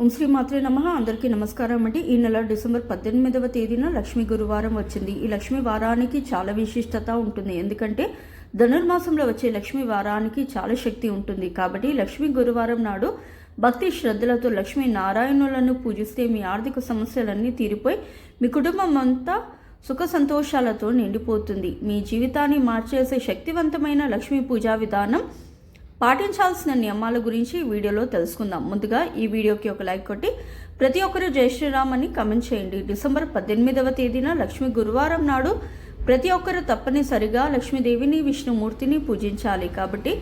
ఓం శ్రీ మాత్రే నమః. అందరికీ నమస్కారం అండి. ఈ నెల డిసెంబర్ 18వ తేదీన లక్ష్మీ గురువారం వచ్చింది. ఈ లక్ష్మీ వారానికి చాలా విశిష్టత ఉంటుంది. ఎందుకంటే ధనుర్మాసంలో వచ్చే లక్ష్మీ వారానికి చాలా శక్తి ఉంటుంది. కాబట్టి లక్ష్మీ గురువారం నాడు భక్తి శ్రద్ధలతో లక్ష్మీ నారాయణులను పూజిస్తే మీ ఆర్థిక సమస్యలన్నీ తీరిపోయి మీ కుటుంబం అంతా సుఖ సంతోషాలతో నిండిపోతుంది. మీ జీవితాన్ని మార్చేసే శక్తివంతమైన లక్ష్మీ పూజా విధానం పాటించాల్సిన నియమాల గురించి ఈ వీడియోలో తెలుసుకుందాం. ముందుగా ఈ వీడియోకి ఒక లైక్ కొట్టి ప్రతి ఒక్కరూ జై శ్రీరామ్ అని కమెంట్ చేయండి. డిసెంబర్ 18వ తేదీన లక్ష్మీ గురువారం నాడు ప్రతి ఒక్కరూ తప్పనిసరిగా లక్ష్మీదేవిని విష్ణుమూర్తిని పూజించాలి. కాబట్టి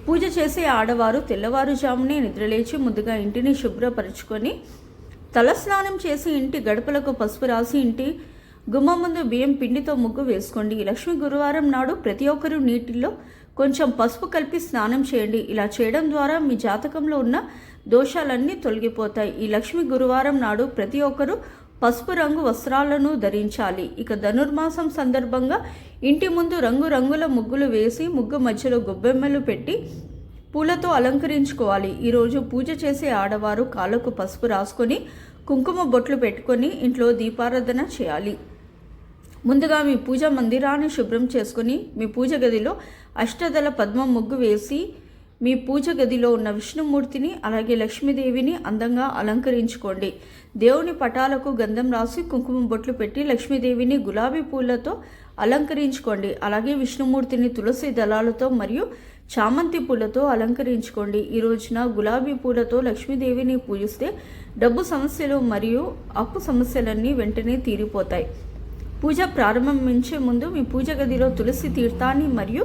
పూజ చేసే ఆడవారు తెల్లవారుజామునే నిద్రలేచి ముందుగా ఇంటిని శుభ్రపరుచుకొని తలస్నానం చేసి ఇంటి గడపలకు పసుపు రాసి ఇంటి గుమ్మం ముందు బియ్యం పిండితో ముగ్గు వేసుకోండి. లక్ష్మీ గురువారం నాడు ప్రతి ఒక్కరూ నీటిలో కొంచెం పసుపు కలిపి స్నానం చేయండి. ఇలా చేయడం ద్వారా మీ జాతకంలో ఉన్న దోషాలన్నీ తొలగిపోతాయి. ఈ లక్ష్మీ గురువారం నాడు ప్రతి ఒక్కరూ పసుపు రంగు వస్త్రాలను ధరించాలి. ఇక ధనుర్మాసం సందర్భంగా ఇంటి ముందు రంగురంగుల ముగ్గులు వేసి ముగ్గు మధ్యలో గొబ్బెమ్మలు పెట్టి పూలతో అలంకరించుకోవాలి. ఈరోజు పూజ చేసే ఆడవారు కాళ్ళకు పసుపు రాసుకొని కుంకుమ బొట్లు పెట్టుకొని ఇంట్లో దీపారాధన చేయాలి. ముందుగా మీ పూజ మందిరాన్ని శుభ్రం చేసుకుని మీ పూజ గదిలో అష్టదళ పద్మం ముగ్గు వేసి మీ పూజ గదిలో ఉన్న విష్ణుమూర్తిని అలాగే లక్ష్మీదేవిని అందంగా అలంకరించుకోండి. దేవుని పటాలకు గంధం రాసి కుంకుమ బొట్లు పెట్టి లక్ష్మీదేవిని గులాబీ పూలతో అలంకరించుకోండి. అలాగే విష్ణుమూర్తిని తులసి దళాలతో మరియు చామంతి పూలతో అలంకరించుకోండి. ఈ రోజున గులాబీ పూలతో లక్ష్మీదేవిని పూజిస్తే డబ్బు సమస్యలు మరియు అప్పు సమస్యలన్నీ వెంటనే తీరిపోతాయి. పూజ ప్రారంభించే ముందు మీ పూజ గదిలో తులసి తీర్థాన్ని మరియు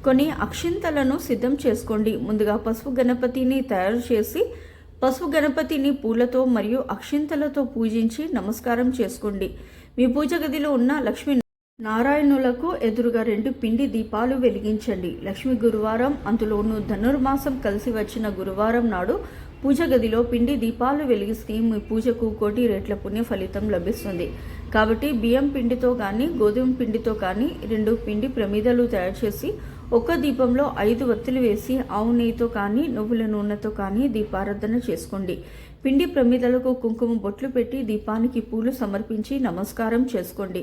కొన్ని అక్షింతలను సిద్ధం చేసుకోండి. ముందుగా పసుపు గణపతిని తయారు చేసి పసుపు గణపతిని పూలతో మరియు అక్షింతలతో పూజించి నమస్కారం చేసుకోండి. మీ పూజ గదిలో ఉన్న లక్ష్మీ నారాయణులకు ఎదురుగా 2 పిండి దీపాలు వెలిగించండి. లక్ష్మీ గురువారం అందులోనూ ధనుర్మాసం కలిసి వచ్చిన గురువారం నాడు పూజ గదిలో పిండి దీపాలు వెలిగిస్తే మీ పూజకు 1 కోటి రెట్ల పుణ్య ఫలితం లభిస్తుంది. కాబట్టి బియ్యం పిండితో కానీ గోధుమ పిండితో కానీ 2 పిండి ప్రమిదలు తయారు చేసి ఒక్క దీపంలో 5 వత్తులు వేసి ఆవు నెయ్యితో కానీ నువ్వుల నూనెతో కానీ దీపారాధన చేసుకోండి. పిండి ప్రమిదలకు కుంకుమ బొట్లు పెట్టి దీపానికి పూలు సమర్పించి నమస్కారం చేసుకోండి.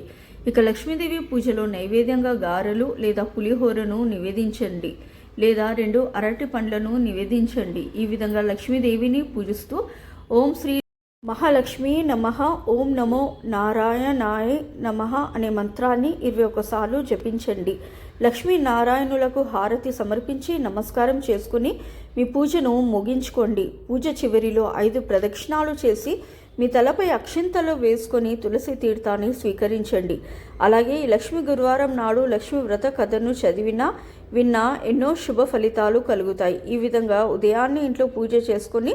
ఇక లక్ష్మీదేవి పూజలో నైవేద్యంగా గారెలు లేదా పులిహోరను నివేదించండి లేదా 2 అరటి పండ్లను నివేదించండి. ఈ విధంగా లక్ష్మీదేవిని పూజిస్తూ ఓం శ్రీ మహాలక్ష్మి నమః, ఓం నమో నారాయణాయ నమః అనే మంత్రాన్ని 21 సార్లు జపించండి. లక్ష్మీ నారాయణులకు హారతి సమర్పించి నమస్కారం చేసుకుని మీ పూజను ముగించుకోండి. పూజ చివరిలో 5 ప్రదక్షిణాలు చేసి మీ తలపై అక్షింతలు వేసుకొని తులసి తీర్థాన్ని స్వీకరించండి. అలాగే ఈ లక్ష్మీ గురువారం నాడు లక్ష్మీ వ్రత కథను విన్నా ఎన్నో శుభ ఫలితాలు కలుగుతాయి. ఈ విధంగా ఉదయాన్నే ఇంట్లో పూజ చేసుకొని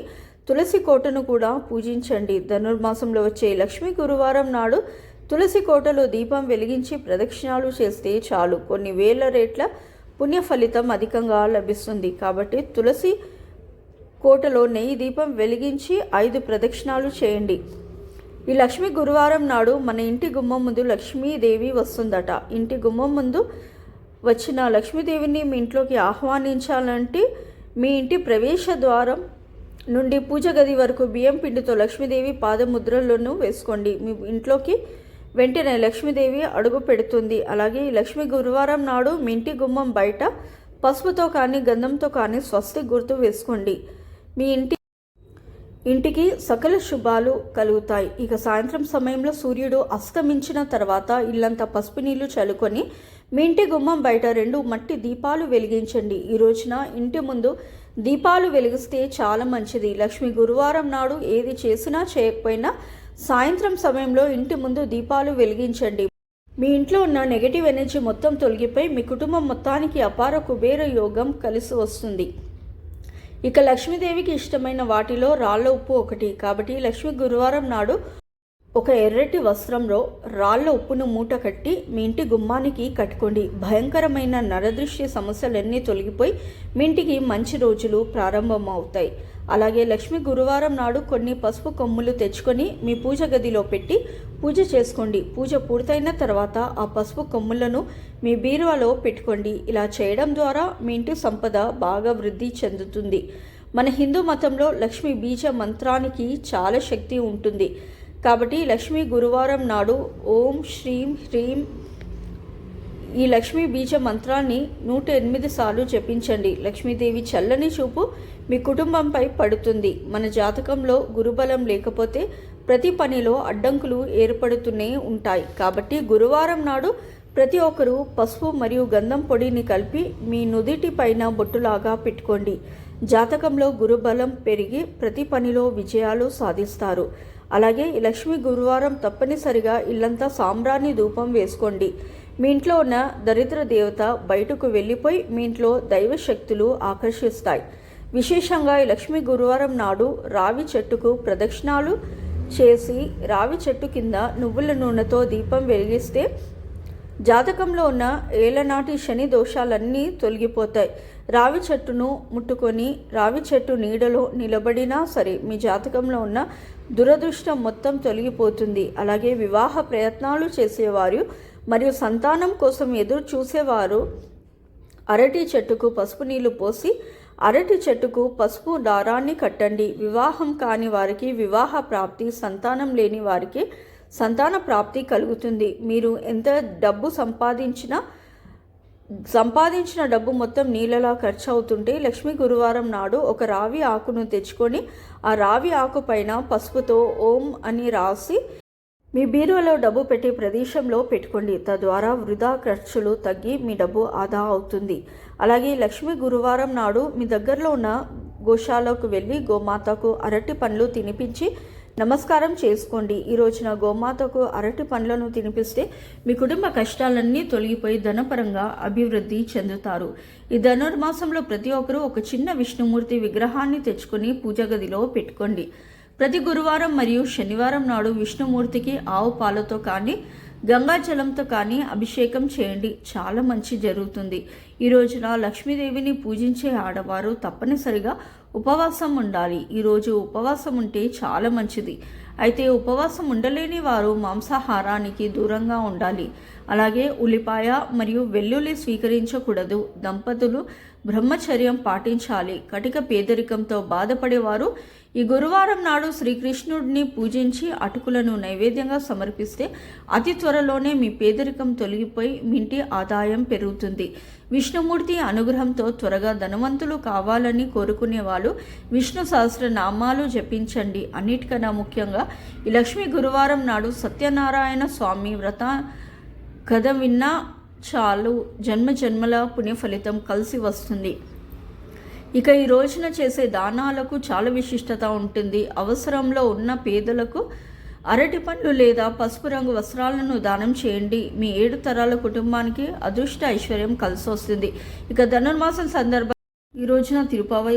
తులసి కోటను కూడా పూజించండి. ధనుర్మాసంలో వచ్చే లక్ష్మీ గురువారం నాడు తులసి కోటలో దీపం వెలిగించి ప్రదక్షిణాలు చేస్తే చాలు కొన్ని వేల రెట్ల పుణ్య ఫలితం అధికంగా లభిస్తుంది. కాబట్టి తులసి కోటలో నెయ్యి దీపం వెలిగించి 5 ప్రదక్షిణాలు చేయండి. ఈ లక్ష్మీ గురువారం నాడు మన ఇంటి గుమ్మం ముందు లక్ష్మీదేవి వస్తుందట. ఇంటి గుమ్మం ముందు వచ్చిన లక్ష్మీదేవిని మీ ఇంట్లోకి ఆహ్వానించాలంటే మీ ఇంటి ప్రవేశ ద్వారం నుండి పూజ గది వరకు బియ్యం పిండితో లక్ష్మీదేవి పాదముద్రలను వేసుకోండి. మీ ఇంట్లోకి వెంటనే లక్ష్మీదేవి అడుగు పెడుతుంది. అలాగే ఈ లక్ష్మీ గురువారం నాడు మీ ఇంటి గుమ్మం బయట పసుపుతో కానీ గంధంతో కానీ స్వస్తి గుర్తు వేసుకోండి. మీ ఇంటికి సకల శుభాలు కలుగుతాయి. ఇక సాయంత్రం సమయంలో సూర్యుడు అస్తమించిన తర్వాత ఇల్లంతా పసుపు నీళ్లు చల్లుకొని మీ ఇంటి గుమ్మం బయట 2 మట్టి దీపాలు వెలిగించండి. ఈ రోజున ఇంటి ముందు దీపాలు వెలిగిస్తే చాలా మంచిది. లక్ష్మీ గురువారం నాడు ఏది చేసినా చేయకపోయినా సాయంత్రం సమయంలో ఇంటి ముందు దీపాలు వెలిగించండి. మీ ఇంట్లో ఉన్న నెగటివ్ ఎనర్జీ మొత్తం తొలగిపోయి మీ కుటుంబం మొత్తానికి అపార కుబేర యోగం కలిసి వస్తుంది. ఇక లక్ష్మీదేవికి ఇష్టమైన వాటిలో రాళ్ళ ఉప్పు ఒకటి. కాబట్టి లక్ష్మీ గురువారం నాడు ఒక ఎర్రటి వస్త్రంలో రాళ్ళ ఉప్పును మూట కట్టి మీ ఇంటి గుమ్మానికి కట్టుకోండి. భయంకరమైన నరదృష్టి సమస్యలన్నీ తొలగిపోయి మీ ఇంటికి మంచి రోజులు ప్రారంభమవుతాయి. అలాగే లక్ష్మీ గురువారం నాడు కొన్ని పసుపు కొమ్ములు తెచ్చుకొని మీ పూజ గదిలో పెట్టి పూజ చేసుకోండి. పూజ పూర్తయిన తర్వాత ఆ పసుపు కొమ్ములను మీ బీరువాలో పెట్టుకోండి. ఇలా చేయడం ద్వారా మీ ఇంటి సంపద బాగా వృద్ధి చెందుతుంది. మన హిందూ మతంలో లక్ష్మీ బీజ మంత్రానికి చాలా శక్తి ఉంటుంది. కాబట్టి లక్ష్మీ గురువారం నాడు ఓం శ్రీం హ్రీం ఈ లక్ష్మీ బీజ మంత్రాన్ని 108 సార్లు జపించండి. లక్ష్మీదేవి చల్లని చూపు మీ కుటుంబంపై పడుతుంది. మన జాతకంలో గురుబలం లేకపోతే ప్రతి పనిలో అడ్డంకులు ఏర్పడుతూనే ఉంటాయి. కాబట్టి గురువారం నాడు ప్రతి ఒక్కరూ పసుపు మరియు గంధం పొడిని కలిపి మీ నుదిటి పైన బొట్టులాగా పెట్టుకోండి. జాతకంలో గురుబలం పెరిగి ప్రతి పనిలో విజయాలు సాధిస్తారు. అలాగే ఈ లక్ష్మీ గురువారం తప్పనిసరిగా ఇల్లంతా సాంబ్రాణి ధూపం వేసుకోండి. మీ ఇంట్లో ఉన్న దరిద్ర దేవత బయటకు వెళ్ళిపోయి మీ ఇంట్లో దైవ శక్తులు ఆకర్షిస్తాయి. విశేషంగా ఈ లక్ష్మీ గురువారం నాడు రావి చెట్టుకు ప్రదక్షిణాలు చేసి రావి చెట్టు కింద నువ్వుల నూనెతో దీపం వెలిగిస్తే జాతకంలో ఉన్న ఏళ్లనాటి శని దోషాలన్నీ తొలగిపోతాయి. రావి చెట్టును ముట్టుకొని రావి చెట్టు నీడలో నిలబడినా సరే మీ జాతకంలో ఉన్న దురదృష్టం మొత్తం తొలగిపోతుంది. అలాగే వివాహ ప్రయత్నాలు చేసేవారు మరియు సంతానం కోసం ఎదురు చూసేవారు అరటి చెట్టుకు పసుపు నీళ్లు పోసి అరటి చెట్టుకు పసుపు దారాన్ని కట్టండి. వివాహం కాని వారికి వివాహ ప్రాప్తి, సంతానం లేని వారికి సంతాన ప్రాప్తి కలుగుతుంది. మీరు ఎంత డబ్బు సంపాదించిన డబ్బు మొత్తం నీళ్ళలా ఖర్చు అవుతుంటే లక్ష్మీ గురువారం నాడు ఒక రావి ఆకును తెచ్చుకొని ఆ రావి ఆకు పైన పసుపుతో ఓం అని రాసి మీ బీరువాలో డబ్బు పెట్టే ప్రదేశంలో పెట్టుకోండి. తద్వారా వృధా ఖర్చులు తగ్గి మీ డబ్బు ఆదా అవుతుంది. అలాగే లక్ష్మీ గురువారం నాడు మీ దగ్గరలో ఉన్న గోశాలకు వెళ్ళి గోమాతకు అరటి పండ్లు తినిపించి నమస్కారం చేసుకోండి. ఈ రోజున గోమాతకు అరటి పండ్లను తినిపిస్తే మీ కుటుంబ కష్టాలన్నీ తొలగిపోయి ధనపరంగా అభివృద్ధి చెందుతారు. ఈ ధనుర్మాసంలో ప్రతి ఒక్కరూ ఒక చిన్న విష్ణుమూర్తి విగ్రహాన్ని తెచ్చుకొని పూజ గదిలో పెట్టుకోండి. ప్రతి గురువారం మరియు శనివారం నాడు విష్ణుమూర్తికి ఆవు పాలతో కానీ గంగాజలంతో కానీ అభిషేకం చేయండి. చాలా మంచి జరుగుతుంది. ఈ రోజున లక్ష్మీదేవిని పూజించే ఆడవారు తప్పనిసరిగా ఉపవాసం ఉండాలి. ఈరోజు ఉపవాసం ఉంటే చాలా మంచిది. అయితే ఉపవాసం ఉండలేని వారు మాంసాహారానికి దూరంగా ఉండాలి. అలాగే ఉల్లిపాయ మరియు వెల్లుల్లి స్వీకరించకూడదు. దంపతులు బ్రహ్మచర్యం పాటించాలి. కటిక పేదరికంతో బాధపడేవారు ఈ గురువారం నాడు శ్రీకృష్ణుడిని పూజించి అటుకులను నైవేద్యంగా సమర్పిస్తే అతి త్వరలోనే మీ పేదరికం తొలగిపోయి మీ ఇంటి ఆదాయం పెరుగుతుంది. విష్ణుమూర్తి అనుగ్రహంతో త్వరగా ధనవంతులు కావాలని కోరుకునే వాళ్ళు విష్ణు సహస్రనామాలు జపించండి. అన్నిటికన్నా ముఖ్యంగా ఈ లక్ష్మీ గురువారం నాడు సత్యనారాయణ స్వామి వ్రత కథ విన్నా చాలు, జన్మ జన్మల పుణ్య ఫలితం కలిసి వస్తుంది. ఇక ఈ రోజున చేసే దానాలకు చాలా విశిష్టత ఉంటుంది. అవసరంలో ఉన్న పేదలకు అరటి పండ్లు లేదా పసుపు రంగు వస్త్రాలను దానం చేయండి. మీ 7 తరాల కుటుంబానికి అదృష్ట ఐశ్వర్యం కలిసి వస్తుంది. ఇక ధనుర్మాసం సందర్భంగా ఈ రోజున తిరుపావై